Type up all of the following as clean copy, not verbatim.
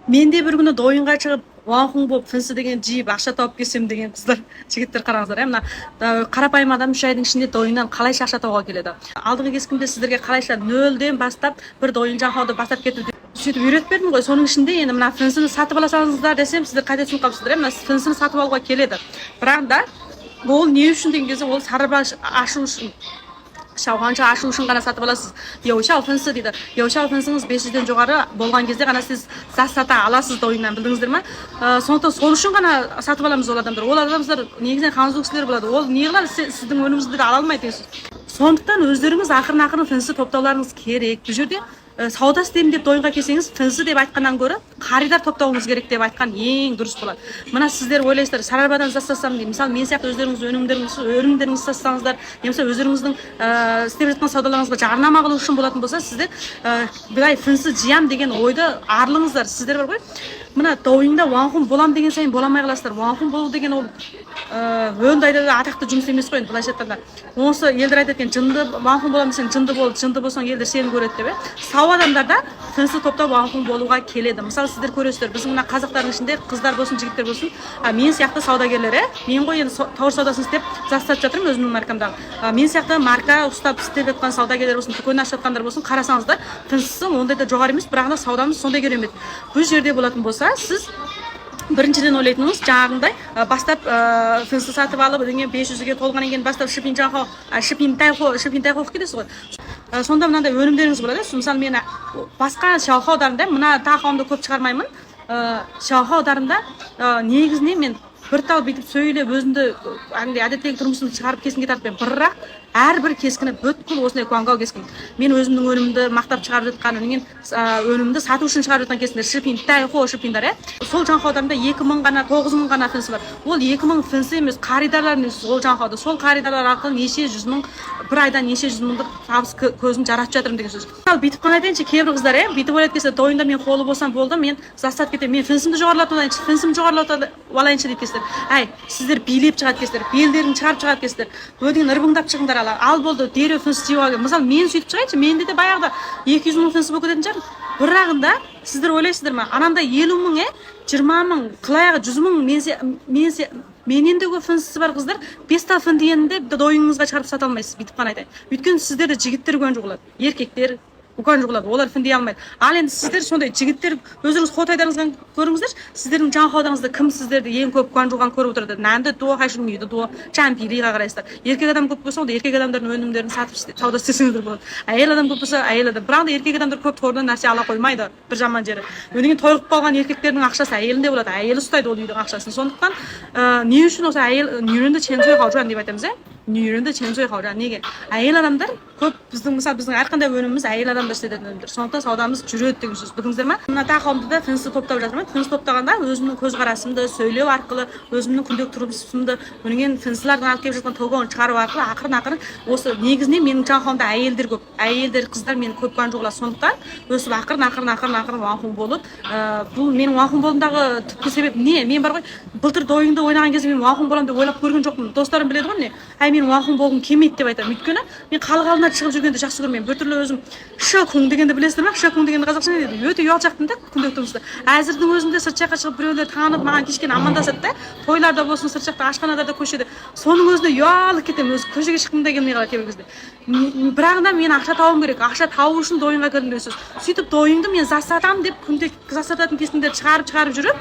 Мен де бір күні дойынға шығып уанхун болып фэнсы деген жиып ақша тауып келсем деген қыздар жігіттер қараңыздар мына қарапайым адам 3 айдың ішінде дойыннан қалайша ақша табуға келеді. Алдыңғы кескімде сіздерге қалайша нөлден бастап бір дойын жаңауды бастап кетуді сөйтіп үйретіп бердім ғой. Соның ішінде енді мына фэнсіні сатып аласаңыздар десем сіздер қате түсініп қалыпсыздар. Мына фэнсіні сатып алуға келеді, бірақ да ол не үшін деген кезде ол сарыбаш ашу үшін шауғанша ашу үшін ғана сатып аласыз. Еушау фэнсі дейді. Еушау фэнсіңіз 500-ден жоғары болған кезде ғана сіз сата аласыз дойыннан, білдіңіздер ме? Сондықтан сол үшін ғана сатып аламыз ол адамдар. Ол адамдар негізінен ханзу кісілер болады. Ол не қылады, сіздің өніміңізді де ала алмайды дейсіз. Сондықтан өздеріңіз ақырын фэнсі топтауларыңыз керек. Бұл жерде сауда істеймін деп дойынға келсеңіз, фэнсі деп айтқаннан гөрі қаридар топтауыңыз керек деп айтқан ең дұрыс болады. Мына сіздер ойлайсыздар, сарабадан застасам дейді. Мысалы, мен сияқты өздеріңіз өнімдеріңізді сатсаңыздар, немесе өздеріңіздің істеп жатқан саудаларыңызға жарнама қылу үшін болатын болса, сіздер былай фэнсі жиям деген ойды арылыңыздар. Сіздер бар ғой, мына дойында уанхун болам деген сайын боламай қаласыздар. Уанхун болу деген ол өндайда да атақты жұмыс емес қой, былайша айтқанда. Осы елдер айтады екен, жынды уанхун болам десең жынды бол, жынды болсаң елдер сені көреді деп. Сау адамдар да фэнсі топтап уанхун болуға келеді. Мысалы, сіздер көресіздер, біздің мына қазақтардың ішінде қыздар болсын, жігіттер болсын, мен сияқты саудагерлер, мен ғой енді тауар саудасын істеп жасатып жатырмын өзімнің маркамдағы. Мен сияқты марка ұстап істеп жатқан саудагерлер болсын, дүкен ашып жатқандар болсын, қарасаңыздар, фэнсісі ондай да жоғары емес, бірақ та саудамыз сондай керемет. Бұл жерде болатын болса, сіз біріншіден ойлайтыныңыз жаңағындай бастап фэнсі сатып алып, 500-ге толғаннан кейін бастап шипин тайхо кетесіз ғой. Сонда мынандай өнімдеріңіз болады. Мысалы, мен басқа шаухаударында мына тақауымды көп шығармаймын. Шаухаударында негізінен мен бір тал бүйтіп сөйлеп өзімді әдеттегі тұрмысымды шығарып кескінге тартпаймын. Бірақ әрбір кескіні бүткіл осындай куангау кескін. Мен өзімнің өнімді мақтап шығарып жатқан, өнімді сату үшін шығарып жатқан кескіндер, шипин тайхо шипиндар, сол жаңқаударында 2000 ғана, 9000 ғана фэнсі бар. Ол 2000 фэнсі емес, қаридарлар емес, ол жаңқауды. Сол қаридарлар арқылы неше жүз мың, бір айдан неше жүз мыңдық табыс көзін жаратып жатырмын деген сөз. Ал бүйтіп қана айтайыншы, кейбір қыздар бүйтіп ойлайды келсе, дойында мен қолы болсам болды, мен застап кетемін, мен фэнсімді жоғарылатып алайыншы, фэнсімді жоғарылатып алайыншы деп келсіздер. Әй, сіздер билеп шығады келсіздер, белдерін шығарып шығады келсіздер, өдеген ырбыңдап шығыңдар. Ал болды, дереу фэнсі жеуға келді. Мысалы, мен сөйтіп шығайыншы, менде де баяғыда 200 мың фэнсі болып кететін шығар. Бірағында сіздер ойлайсыздар ма, ананда 50 мың, 20 мың, қылаяғы 100 мың менен де көп фэнсісі бар қыздар 5 тал фэн дегенде дойыңызға шығарып сата алмайсыз. Бүйтіп қана айтайын. Өйткені сіздерде жігіттер көн жоқ болады, еркектер көн жоқ болады, олар фэн дей алмайды. Ал енді сіздер сондай жігіттер өзіңіз хотайдарыңыздан көріңіздер, сіздердің жаңқаудаңызда кім сіздерді ең көп көн жоған көріп отырады. Нәнді дуа қайшылмайды, дуа чампилиға қарайсыздар. Еркек адам көп болса, онда еркек адамдардың өнімдерін сатып сауда істесеңіздер болады. Әйел адам көп болса, әйел адам. Бірақ еркек адамдар көп тордан нәрсе ала қоймайды. Бір жаман жері. Өйткені тойғып қалған еркектердің ақшасы әйелінде болады. Әйел ұстайды ол үйдің ақшасын. Сондықтан не үшін осы әйел нүрінді ченсой қаужан деп айтамыз, нүрінді ченсой қаужан. Неге? Әйел адамдар көп біздің әрқандай өніміміз әйел адамдар істететін өнімдер. Сондықтан саудамыз жүреді деген сөз. Білдіңіздер ме? Мына тақауымды да фэнсі топтап жатырмын. Фэнсі топтағанда өзімнің көзқарасымды сөйлеу арқылы, өзімнің күнделікті тұрмысымды өнген фэнсілердің алып келіп жатқан толғауын шығару арқылы ақырын осы негізінен менің жаңқауымда әйелдер көп. Әйелдер, қыздар мені көп көн жоғылады. Сондықтан өсіп ақырын уанхун болып, бұл менің уанхун болуымдағы түпкі себеп не? Мен бар ғой, былтыр дойынды ойнаған кезде мен уанхун боламын деп ойлап көрген жоқпын. Достарым біледі ғой не? Мен уанхун болғым келмейді деп айтамын. Өйткені мен халық алдына шығып жүргенді жақсы көрмеймін. Біртүрлі өзім шөкүң дегенді білесіздер ме? Шөкүң дегенді қазақша не дейді? Өте ұялшақтым да күнделікті тұрмыста. Әзірдің өзінде сырт жаққа шығып біреулер танып маған кешкен амандасады да, тойларда болсын, сырт жақта ашханаларда, көшеде. Соның өзінде ұялып кетемін. Өзі көшеге шыққым да келмей қалады кейбір кезде. Бірақ та мен ақша табуым керек. Ақша табу үшін дойынға кірдім деген сөз. Сөйтіп дойынды мен засатамын деп күнде засататын кескіндерді шығарып жүріп,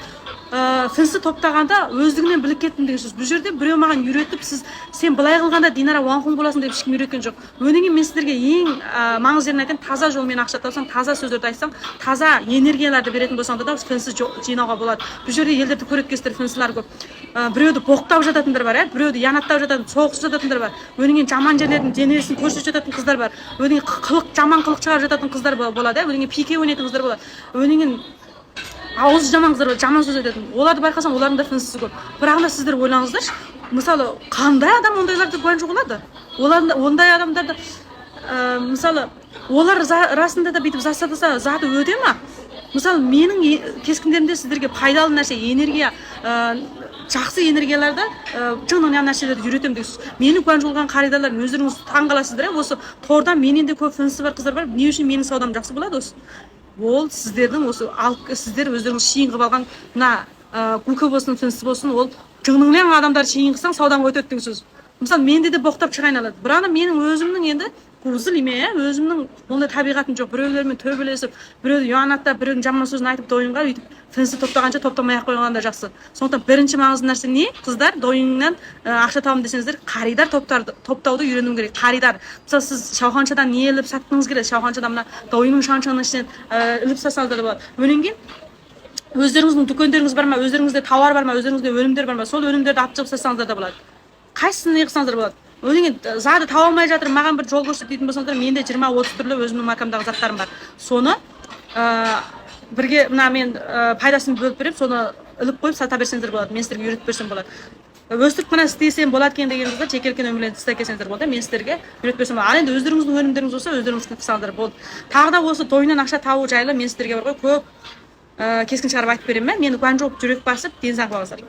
фэнсі топтағанда өздігінен біліп кеттім деген сөз. Бұл жерде біреу маған үйретіп, сен былай қылғанда Динара уанхун боласың деп ешкім үйреткен жоқ. Өнеге мен сіздерге ең маңызды жерін айтайын, таза жолмен ақша тапсаң, таза сөздерді айтсаң, таза энергияларды беретін болсаң да фэнсі жинауға болады. Бұл жерде елдерді көреткестер фэнсілер көп. Біреуді боқтап жататындар бар, біреуді янаттап жататын, соғысып жататындар бар. Өнеген жаман жерлердің денесін көрсетіп жататын қыздар бар. Өнеген жаман қылық шығарып жататын қыздар болады, өнеген пике ойнайтын қыздар болады. Өнеген ауыз жаман қыздар, жаман сөз айтатын. Оларды байқасаң, олардың да фэнсісі көп. Бірақ та сіздер ойлаңыздаршы, мысалы, қандай адам ондайларды көн жоғылады? Ондай адамдарды, мысалы, олар расында да бүйтіп засатаса, заты өте ма? Мысалы, менің кескіндерімде сіздерге пайдалы нәрсе, энергия, жақсы энергияларды, жаңағы нәрселерді үйретемін дейсіз. Менің көн жолған қаридаларын өздеріңіз таң қаласыздар, осы тордан менен де көп фэнсі бар қыздар бар. Не үшін менің саудам жақсы болады осы? ол сіздердің осы сіздер өздеріңіз шейін қылып алған мына гука болсын тынысы болсын ол жыңныңлен адамдар шейін қылсаң саудаң өтеді деген сөз. Мысалы менде де боқтап шыға айналады, бірақ менің өзімнің енді көзіл еме өзімнің ондай табиғатым жоқ. Біреулермен төбелесіп, біреуді ұянаттап, біреудің жаман сөзін айтып дойынға өйтіп тынысы топтағанша топтамай ақ қойған да жақсы. Сондықтан бірінші маңызды нәрсе не? Қыздар дойыннан ақша табамын десеңіздер, қаридар топтауды үйрену керек. Қаридар. Мысалы сіз шауқаншадан не іліп сатқыңыз келеді? Шауқаншадан мына дойынның шаншаның ішінен іліп сатсаңыздар да болады. Одан кейін өздеріңіздің дүкендеріңіз бар ма, өздеріңізде тауар бар ма, өздеріңізде өнімдер бар ма, сол өнімдерді алып шығып сатсаңыздар да болады. Қайсысын не қылсаңыздар болады. Одан кейін заты таба алмай жатыр, маған бір жол көрсет дейтін болсаңыздар, менде 20-30 түрлі өзімнің маркамдағы заттарым бар. Соны бірге мына мен пайдасын бөліп беріп, соны іліп қойып сата берсеңіздер болады. Мен сіздерге үйретіп берсем болады. Өстіп мына істесем болады екен деген қыздар жеке-жеке нөмірлерді істей келсеңіздер болады. Мен сіздерге үйретіп берсем болады. Ал енді өздеріңіздің өнімдеріңіз болса, өздеріңіз қылсаңыздар болды. Тағы да осы тойынан ақша табу жайлы мен сіздерге бар ғой көп кескін шығарып айтып беремін. Мені куән жоқ жүрек басып ден сау болыңыздар.